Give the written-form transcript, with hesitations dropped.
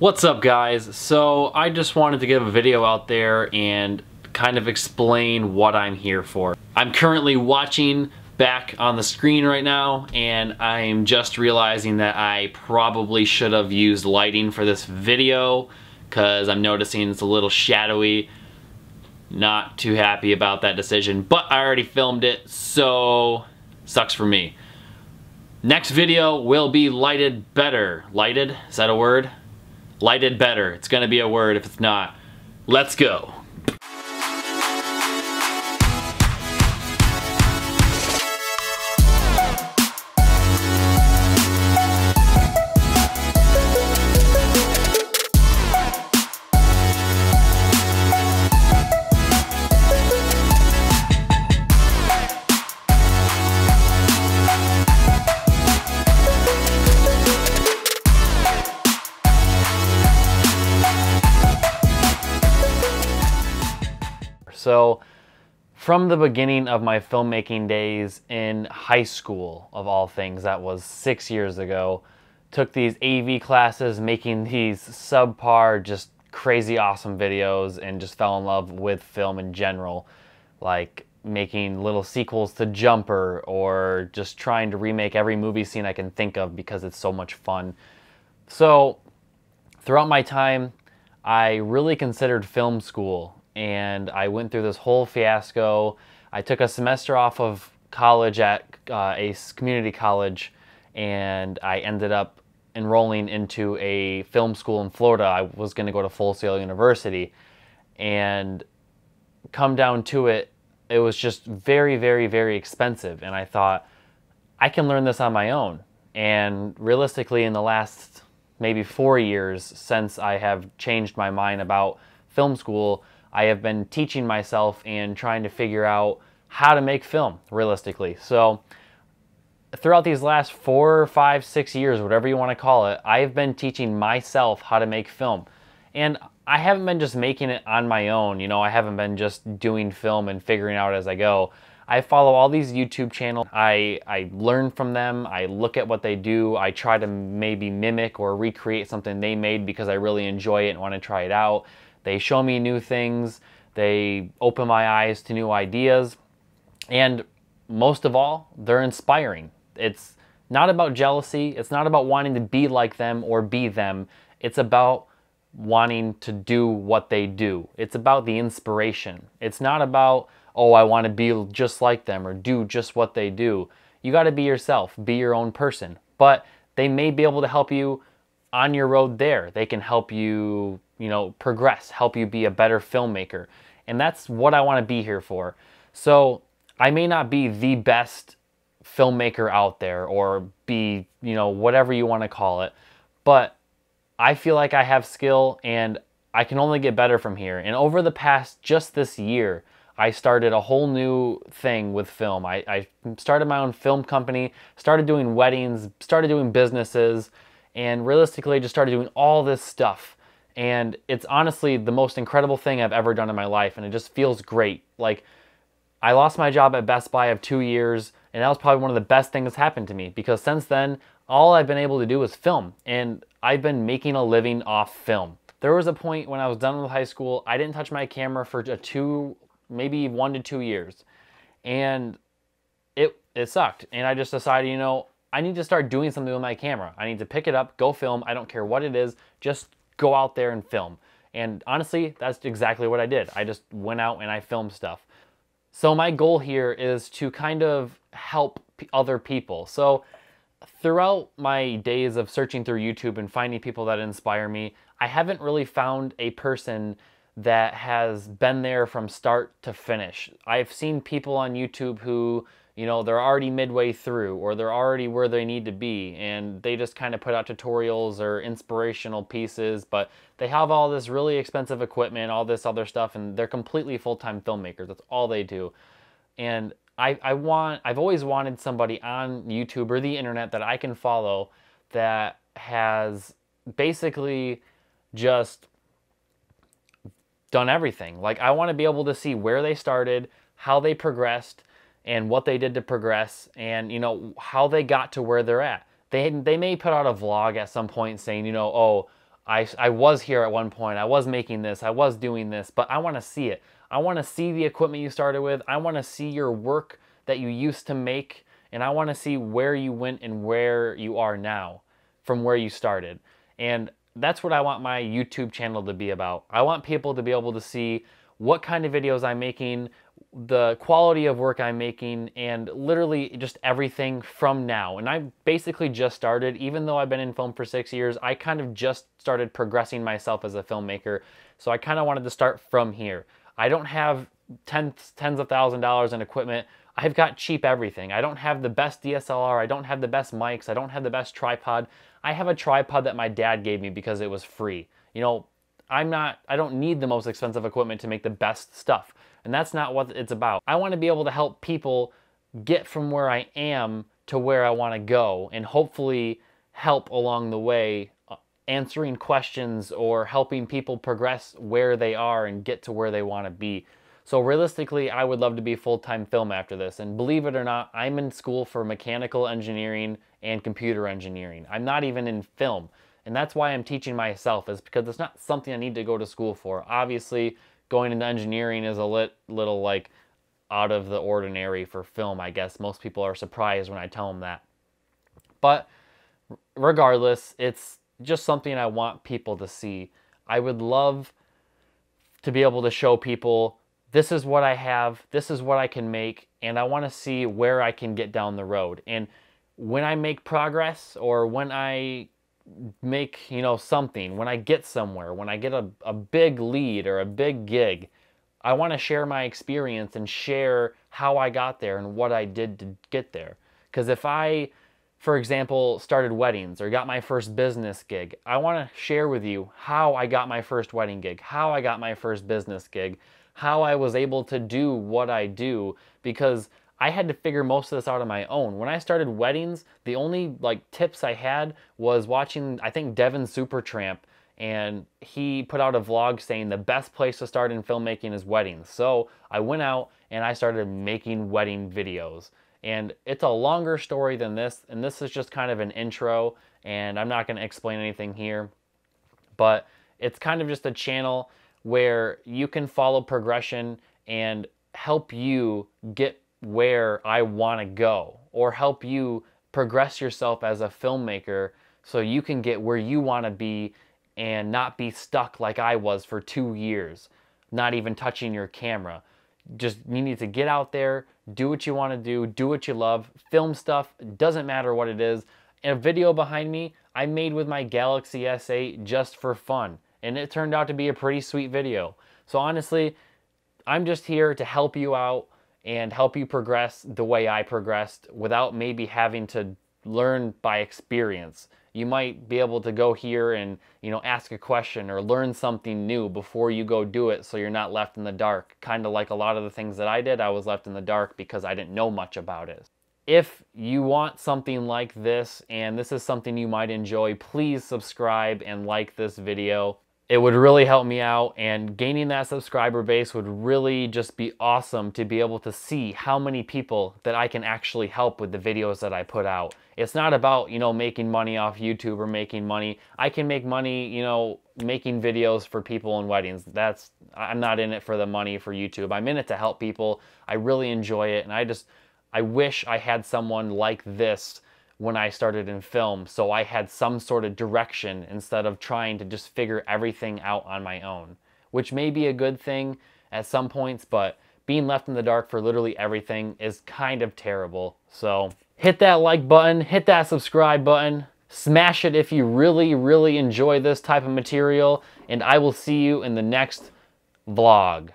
What's up, guys? So I just wanted to get a video out there and kind of explain what I'm here for. I'm currently watching back on the screen right now, and I'm just realizing that I probably should have used lighting for this video because I'm noticing it's a little shadowy. Not too happy about that decision, but I already filmed it, so sucks for me. Next video will be lighted better. Lighted? Is that a word? Lighted better. It's gonna be a word if it's not. Let's go. So from the beginning of my filmmaking days in high school, of all things, that was 6 years ago, took these AV classes, making these subpar, just crazy awesome videos, and just fell in love with film in general, like making little sequels to Jumper or just trying to remake every movie scene I can think of because it's so much fun. So throughout my time, I really considered film school. And I went through this whole fiasco. I took a semester off of college at a community college, and I ended up enrolling into a film school in Florida. I was going to go to Full Sail University, and come down to it, it was just very, very, very expensive. And I thought, I can learn this on my own. And realistically, in the last maybe 4 years since I have changed my mind about film school, I have been teaching myself and trying to figure out how to make film realistically. So throughout these last 4, 5, 6 years, whatever you want to call it, I have been teaching myself how to make film. And I haven't been just making it on my own. You know, I haven't been just doing film and figuring out as I go. I follow all these YouTube channels. I learn from them. I look at what they do. I try to maybe mimic or recreate something they made because I really enjoy it and want to try it out. They show me new things, they open my eyes to new ideas, and most of all, they're inspiring. It's not about jealousy, it's not about wanting to be like them or be them, it's about wanting to do what they do. It's about the inspiration. It's not about, oh, I want to be just like them or do just what they do. You got to be yourself, be your own person, but they may be able to help you on your road there. They can help you, progress, help you be a better filmmaker. And that's what I want to be here for. So I may not be the best filmmaker out there or be, whatever you want to call it, but I feel like I have skill and I can only get better from here. And over the past, just this year, I started a whole new thing with film. I started my own film company, started doing weddings, started doing businesses, and realistically just started doing all this stuff. And it's honestly the most incredible thing I've ever done in my life, and it just feels great. Like, I lost my job at Best Buy of 2 years, and that was probably one of the best things that's happened to me, because since then, all I've been able to do is film, and I've been making a living off film. There was a point when I was done with high school, I didn't touch my camera for maybe 1 to 2 years, and it sucked. And I just decided, I need to start doing something with my camera. I need to pick it up, go film. I don't care what it is, just go out there and film. And honestly, that's exactly what I did. I just went out and I filmed stuff. So my goal here is to kind of help other people. So throughout my days of searching through YouTube and finding people that inspire me, I haven't really found a person that has been there from start to finish. I've seen people on YouTube who, they're already midway through, or they're already where they need to be, and they just kind of put out tutorials or inspirational pieces, but they have all this really expensive equipment, all this other stuff, and they're completely full-time filmmakers. That's all they do. And I've always wanted somebody on YouTube or the internet that I can follow that has basically just done everything. Like, I want to be able to see where they started, how they progressed, and what they did to progress, and how they got to where they're at. They may put out a vlog at some point saying, oh, I was here at one point, I was making this, I was doing this, but I want to see it. I want to see the equipment you started with. I want to see your work that you used to make, and I want to see where you went and where you are now from where you started. And that's what I want my YouTube channel to be about. I want people to be able to see what kind of videos I'm making, the quality of work I'm making, and literally just everything from now. And I basically just started, even though I've been in film for 6 years, I kind of just started progressing myself as a filmmaker. So I kind of wanted to start from here. I don't have tens of $1,000s in equipment. I've got cheap everything. I don't have the best DSLR. I don't have the best mics. I don't have the best tripod. I have a tripod that my dad gave me because it was free. You know, I don't need the most expensive equipment to make the best stuff. And that's not what it's about. I want to be able to help people get from where I am to where I want to go, and hopefully help along the way, answering questions or helping people progress where they are and get to where they want to be. So realistically, I would love to be full-time film after this. And believe it or not, I'm in school for mechanical engineering and computer engineering. I'm not even in film. And that's why I'm teaching myself, is because it's not something I need to go to school for. Obviously, going into engineering is a little like out of the ordinary for film, I guess. Most people are surprised when I tell them that. But regardless, it's just something I want people to see. I would love to be able to show people, this is what I have, this is what I can make, and I want to see where I can get down the road. And when I make progress, or when I make, you know, something, when I get somewhere, when I get a big lead or a big gig, I want to share my experience and share how I got there and what I did to get there. Because if I, for example, started weddings or got my first business gig, I want to share with you how I got my first wedding gig, how I got my first business gig, how I was able to do what I do, because I had to figure most of this out on my own. When I started weddings, the only like tips I had was watching, I think, Devin Supertramp, and he put out a vlog saying the best place to start in filmmaking is weddings. So I went out and I started making wedding videos. And it's a longer story than this, and this is just kind of an intro, and I'm not going to explain anything here. But it's kind of just a channel where you can follow progression and help you get where I want to go, or help you progress yourself as a filmmaker so you can get where you want to be and not be stuck like I was for 2 years, not even touching your camera. Just, you need to get out there, do what you want to do what you love, film stuff, it doesn't matter what it is. A video behind me I made with my Galaxy S8 just for fun, and it turned out to be a pretty sweet video. So honestly, I'm just here to help you out and help you progress the way I progressed without maybe having to learn by experience. You might be able to go here and, you know, ask a question or learn something new before you go do it, so you're not left in the dark. Kind of like a lot of the things that I did, I was left in the dark because I didn't know much about it. If you want something like this and this is something you might enjoy, please subscribe and like this video. It would really help me out, and gaining that subscriber base would really just be awesome to be able to see how many people that I can actually help with the videos that I put out. It's not about, you know, making money off YouTube or making money. I can make money, you know, making videos for people in weddings. I'm not in it for the money for YouTube. I'm in it to help people. I really enjoy it, and I wish I had someone like this when I started in film, so I had some sort of direction instead of trying to just figure everything out on my own, which may be a good thing at some points, but being left in the dark for literally everything is kind of terrible. So hit that like button, hit that subscribe button, smash it if you really, really enjoy this type of material, and I will see you in the next vlog.